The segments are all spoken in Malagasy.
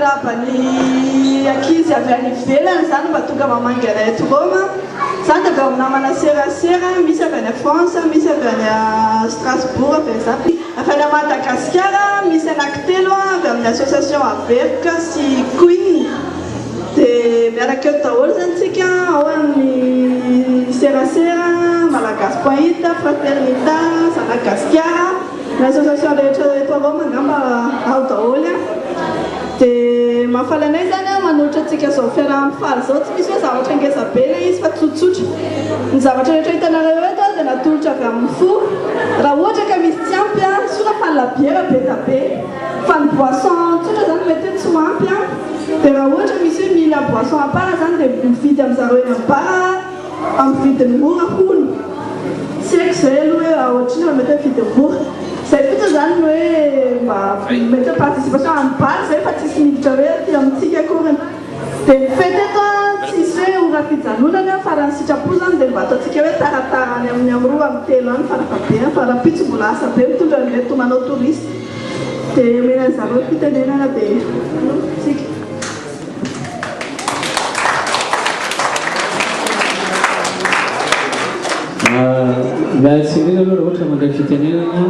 rabany ankizy avy any ivelany zany mba tonga mamangy anay eto Roma. Zany dia avy namana serasera, misy avy any France, misy avy any Strasbourg, avy zany. Avy any Madagasikara, misy anankitelo avy amin'ny association Aberka sy Queen. Dia miaraka eo daholo zany tsika, ao amin'ny serasera, Malagasy.it, Fraternita, Madagasikara, l'association rehetra eto Roma angamba ao daholo. Dia mahafaly anay zany manohitra antsika zao fiaraha-mifaly zao tsy misy hoe zavatra ngezabe ilay izy fa tsotsotra. Ny zavatra rehetra hitanareo eto dia natolotra avy amin'ny fo. Raha ohatra ka misy tsy ampy soa fa ny labiera be da be, fa ny boisson tsotra zany mety tsy ho ampy. Dia raha ohatra misy hoe mila boisson à part zany dia mividy amin'izareo eny am-bara amin'ny vidiny mora hono. Tsy haiko izay aloha hoe ohatriny mety hoe vidiny mora. Zay fotsiny zany hoe mety participation amin'ny bary zay fa tsisy miditra hoe aty amintsika akory. Dia fety eto tsisy hoe ora fijanonana fa raha ny sitrapo zany dia mba ataontsika hoe taratara any amin'ny roa amin'ny telo any farafabe fa raha pitso mbola asa be mitondra an'ilay tomanao touriste. Dia omena zareo fitenenana dia tsika. Merci aloha raha ohatra mandray fitenenana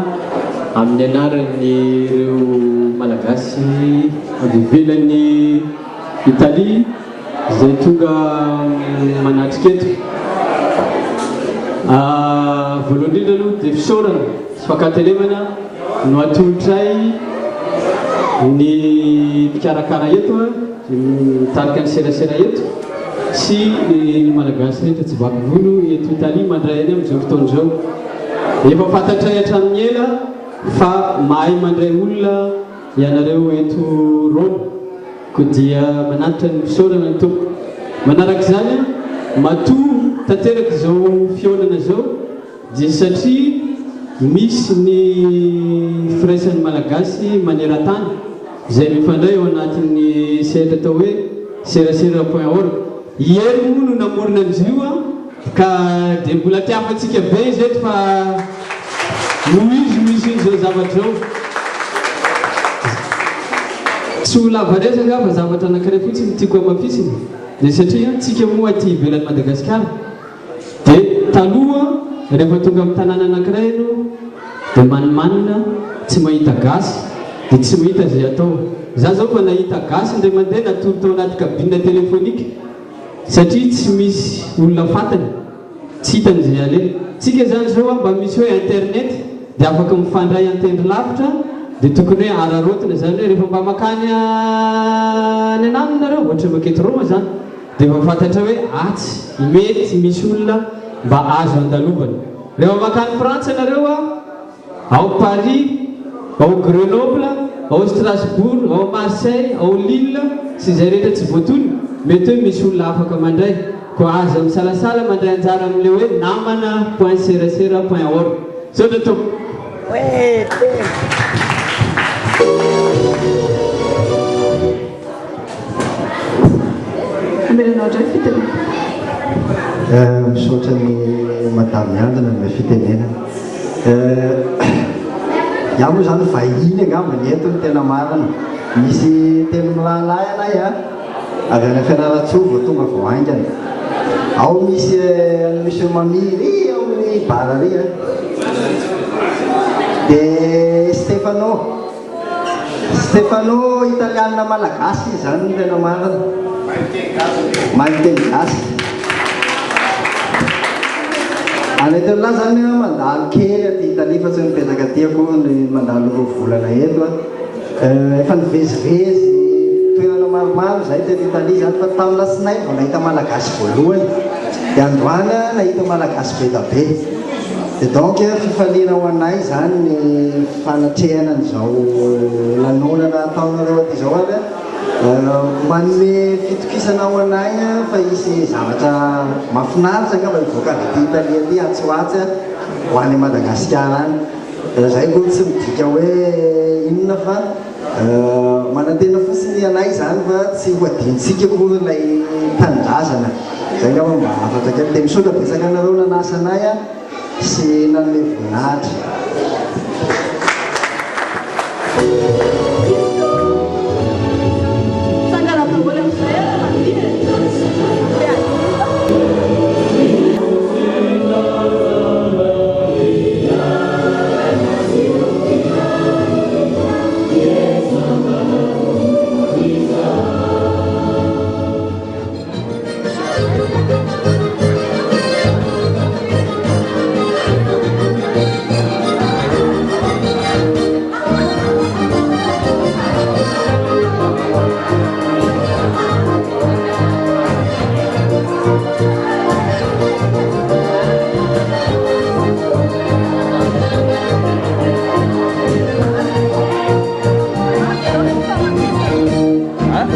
amin'ny anaran'ny ireo malagasy avy ivelan'ny Italia izay tonga manatrika eto. Voalohany indrindra aloha dia fisaorana sy fakatelemana no atolotray ny mpikarakara eto mitarika ny serasera eto sy ny malagasy rehetra tsy vaky volo eto Italia mandray any amin'izao fotoana izao. Efa fantatray hatramin'ny ela fa mahay mandray olona ianareo eto Roma ko dia manatitra ny fisaorana ny tompo. Manaraka izany matoa tanteraka izao fihaonana izao dia satria misy ny firaisan'ny malagasy maneran-tany izay mifandray ao anatin'ny sehatra atao hoe serasera.org. Ieri moa no namorona an'izio ka dia mbola tiafantsika be izy eto fa misy izao zavatra zao. Tsy ho lava resaka fa zavatra anankiray fotsiny tiako amafisiny. Dia satria tsika moa aty ivelan'ny Madagasikara dia taloha rehefa tonga amin'ny tanàna anankiray ianao dia manimanina tsy mahita gasy dia tsy mahita izay atao. Za zao fa nahita gasy indray mandeha natolo tao anaty kabine telefonika satria tsy misy olona fantany tsy hitan'izay alena. Tsika zany zao mba misy hoe internet dia afaka mifandray antendry lavitra dia tokony hoe ararotina zany hoe rehefa mba makany any anaminy nareo ohatra maketo Roma zany dia efa fantatra hoe atsy mety misy olona mba azo andalovana. Rehefa makany Frantsa nareo ao Paris, ao Grenoble, ao Strasbourg, ao Marseille, ao Lille sy izay rehetra tsy voatony mety hoe misy olona afaka mandray ko aza misalasala mandray anjara amin'ilay hoe namana.serasera.org. Zao da tompo. Misaotra ny madame Andana ny fitenenana. Iaho moa zany vahiny angamba ny eto ny tena marina. Misy teny milalay anay avy any Fianarantsoa tonga vao aingana. Ao misy monsieur Mamiry ao amin'ny bara ry dia Stefano italiana malagasy zany ny tena marina. Mahiteny gasy anetela zany mandalo kely aty Italia fa tsy mipetraka aty akoa ny mandalo roa volana eto efa nivezivezy toerana maromaro zay teto Italia zany fa tamin'ny lasinainy vao nahita malagasy voalohany dia androany nahita malagasy be da be. Dia donc fifaliana ho anay zany ny fanatrehana an'izao lanonana ataonareo aty izao manome fitokisana ho anay fa isy zavatra mahafinaritra angamba mivoaka avy aty Italia aty atsoatsy ho any Madagasikara any. Zay koa tsy midika hoe inona fa manantena fotsiny anay zany fa tsy ho adintsika koa ilay tanindrazana. Zay angamba mba afatra kely dia misaotra betsaka anareo nanasa anay sy nanome voninahitra. Hah?